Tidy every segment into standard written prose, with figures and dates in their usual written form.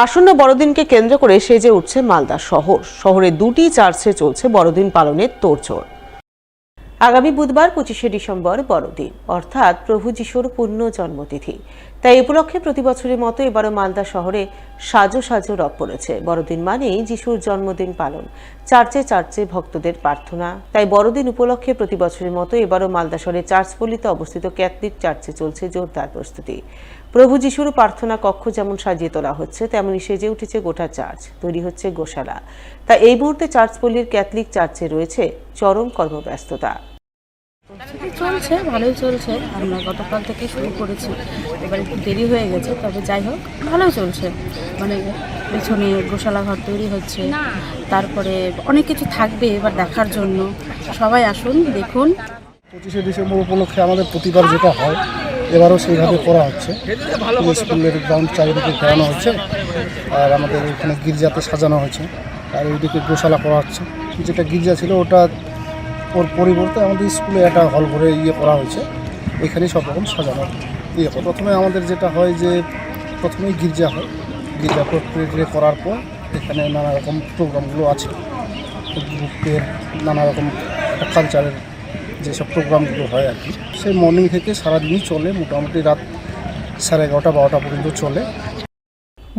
আসন্ন বড়দিনকে কেন্দ্র করে সেজে উঠছে মালদা শহর। শহরে দুটি চার্চে চলছে বড়দিন পালনের তোড়জোড়। আগামী বুধবার 25শে ডিসেম্বর বড়দিন, অর্থাৎ প্রভু যিশুর পূর্ণ জন্মতিথি। তাই এ উপলক্ষে প্রতি বছরের মতো এবারও মালদা শহরে সাজো সাজো রব পড়েছে। বড়দিন মানেই যিশুর জন্মদিন পালন, চার্চে চার্চে ভক্তদের প্রার্থনা। তাই বড়দিন উপলক্ষে প্রতি বছরের মতো এবারও মালদা শহরে চার্চপল্লিতে অবস্থিত ক্যাথলিক চার্চে চলছে জোরদার প্রস্তুতি। প্রভু যিশুর প্রার্থনা কক্ষ যেমন সাজিয়ে তোলা হচ্ছে, তেমনই সেজে উঠেছে গোটা চার্চ, তৈরি হচ্ছে গোশালা। তা এই মুহূর্তে চার্চপল্লির ক্যাথলিক চার্চে রয়েছে চরম কর্মব্যস্ততা। চলছে, ভালোই চলছে। আমরা গতকাল থেকে শুরু করেছি, এবার একটু দেরি হয়ে গেছে, তবে যাই হোক ভালোই চলছে। মানে পেছনে গোশালা ঘর তৈরি হচ্ছে, তারপরে অনেক কিছু থাকবে এবার দেখার জন্য। সবাই আসুন, দেখুন। 25শে ডিসেম্বর উপলক্ষে আমাদের প্রতিবার যেটা হয় এবারও সেইভাবে করা হচ্ছে। স্কুলের গ্রাউন্ড চারিদিকে ঘেরানো হচ্ছে, আর আমাদের এখানে গির্জাতে সাজানো হয়েছে, আর ওইদিকে গোশালা করা হচ্ছে। যেটা গির্জা ছিল ওটা ওর পরিবর্তে আমাদের স্কুলে একটা হল ঘরে করা হয়েছে, ওইখানেই সব রকম সাজানো প্রথমে আমাদের যেটা হয় যে প্রথমেই গির্জা হয়, গির্জা করার পর এখানে নানা রকম প্রোগ্রামগুলো আছে, গ্রুপের নানা রকম কালচারের যেসব প্রোগ্রামগুলো হয় আর কি, সেই মর্নিং থেকে সারাদিনই চলে, মোটামুটি রাত 11:30-12টা পর্যন্ত চলে।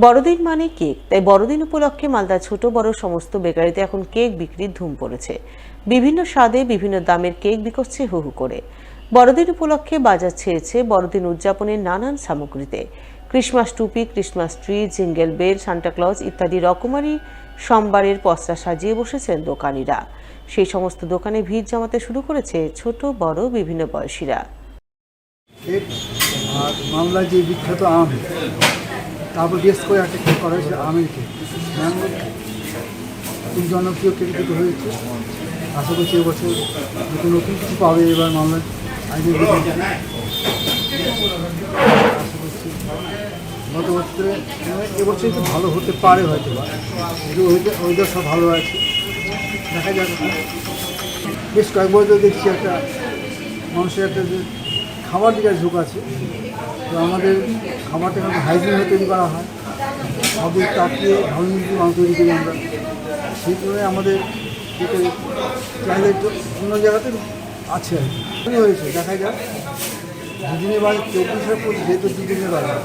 বড়দিন মানে কেক, তাই বড়দিন উপলক্ষে মালদা ছোট বড় সমস্ত বেকারিতে এখন কেক বিক্রির ধুম পড়েছে। বিভিন্ন স্বাদে বিভিন্ন দামের কেক বিকোচ্ছে হু হু করে। বড়দিন উপলক্ষে বাজার ছেয়েছে বড়দিন উদযাপনের নানান সামগ্রীতে। ক্রিসমাস টুপি, Christmas tree, jingle bell, Santa Claus ইত্যাদি রকমারি সোমবারের পসরা সাজিয়ে বসেছেন দোকানিরা। সেই সমস্ত দোকানে ভিড় জমাতে শুরু করেছে ছোট বড় বিভিন্ন বয়সীরা। আর মামলায় যে বিখ্যাত আম, তারপর গেস্ট করে একটা কেক করা হয়েছে, আমের কেক, ম্যাঙ্গো খুব জনপ্রিয় কেক দুটো হয়েছে। আশা করছি এবছর নতুন নতুন কিছু পাবে এবার মামলায় আইনের আশা করছি গত বছরে এবছর একটু ভালো হতে পারে, হয়তো বা ওইটা সব ভালো আছে, দেখা যাক। বেশ কয়েক বছর দেখছি একটা মানুষের একটা যে খাবার দিকে ঝোঁক আছে, তো আমাদের খাবারটা এখন হাইজিনভাবে তৈরি করা হয়, সবই কাটিয়ে ভালো মিষ্টি মাংস তৈরি করি আমরা। সেই তুলনায় আমাদের যেটা চাইলে একটু অন্য জায়গাতে আছে আর কি হয়েছে, দেখা যাক। দুদিনের বাজার 24 পড়ছে, যেহেতু দুদিনের বাজার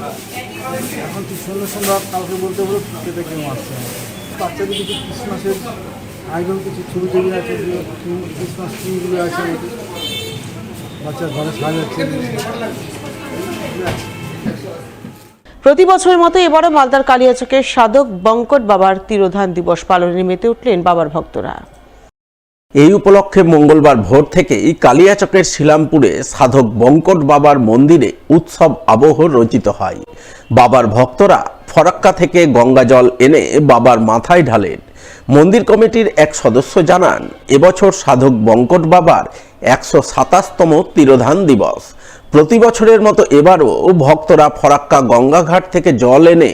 এখন কি সন্ধ্যা কাউকে বলতে বলো সেটা কেউ আসছে না। বাচ্চাদের কিছু ক্রিসমাসের আইডল কিছু ছবি টবি আছে, ক্রিসমাস ট্রিগুলো আছে, বাচ্চার ঘরে সাজাচ্ছে। প্রতি বছরের মতো এবারও মালদার কালিয়াচকের সাধক বঙ্কট বাবার তিরোধান দিবস পালনে মেতে উঠলেন বাবার ভক্তরা। এই উপলক্ষে মঙ্গলবার ভোর থেকেই কালিয়াচকের শিলামপুরে সাধক বঙ্কট বাবার মন্দিরে উৎসব আবহ রচিত হয়। বাবার ভক্তরা ফরাক্কা থেকে গঙ্গা জল এনে বাবার মাথায় ঢালেন। মন্দির কমিটির এক সদস্য জানান, এবছর সাধক বঙ্কট বাবার 127তম তিরোধান দিবস। প্রতি বছরের মতো এবারও ভক্তরা ফরাক্কা গঙ্গাঘাট থেকে জল এনে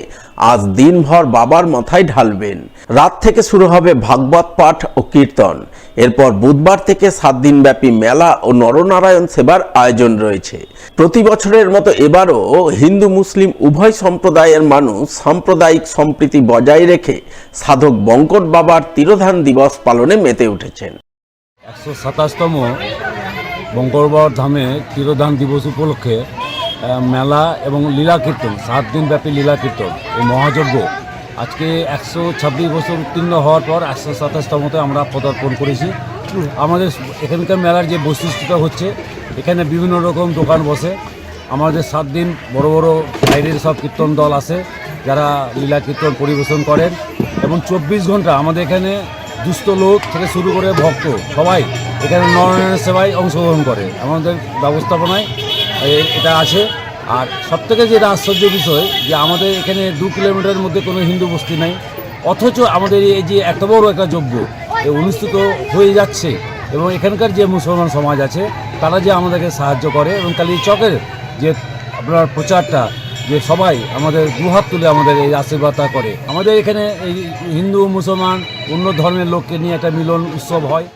আজ দিনভর বাবার মাথায় ঢালবেন। রাত থেকে শুরু হবে ভাগবত পাঠ ও কীর্তন। এরপর বুধবার থেকে 7 দিনব্যাপী মেলা ও নরনারায়ণ সেবার আয়োজন রয়েছে। প্রতি বছরের মতো এবারও হিন্দু মুসলিম উভয় সম্প্রদায়ের মানুষ সাম্প্রদায়িক সম্প্রীতি বজায় রেখে সাধক বঙ্কট বাবার তিরোধান দিবস পালনে মেতে উঠেছেন। 127তম বঙ্কট বাবার ধামে তিরোধান দিবস উপলক্ষে মেলা এবং লীলা কীর্তন, 7 দিনব্যাপী লীলা কীর্তন, এই মহাযজ্ঞ আজকে 126 বছর উত্তীর্ণ হওয়ার পর 127তমতে আমরা পদার্পণ করেছি। আমাদের এখানকার মেলার যে বৈশিষ্ট্যটা হচ্ছে, এখানে বিভিন্ন রকম দোকান বসে। আমাদের 7 দিন বড় বড় বাইরের সব কীর্তন দল আসে, যারা লীলা কীর্তন পরিবেশন করেন, এবং 24 ঘন্টা আমাদের এখানে দুস্থ লোক থেকে শুরু করে ভক্ত সবাই এখানে নরনারায়ণ সেবায় অংশগ্রহণ করে। আমাদের ব্যবস্থাপনায় এটা আছে। আর সবথেকে যেটা আশ্চর্যের বিষয় যে আমাদের এখানে 2 কিলোমিটারের মধ্যে কোনো হিন্দু বস্তি নাই, অথচ আমাদের এই যে এত বড় একটা যজ্ঞ অনুষ্ঠিত হয়ে যাচ্ছে, এবং এখানকার যে মুসলমান সমাজ আছে তারা যে আমাদেরকে সাহায্য করে, এবং কালীচকের যে আপনার প্রচারটা, যে সবাই আমাদের দুহাত তুলে আমাদের এই আশীর্বাদটা করে। আমাদের এখানে এই হিন্দু মুসলমান অন্য ধর্মের লোককে নিয়ে একটা মিলন উৎসব হয়।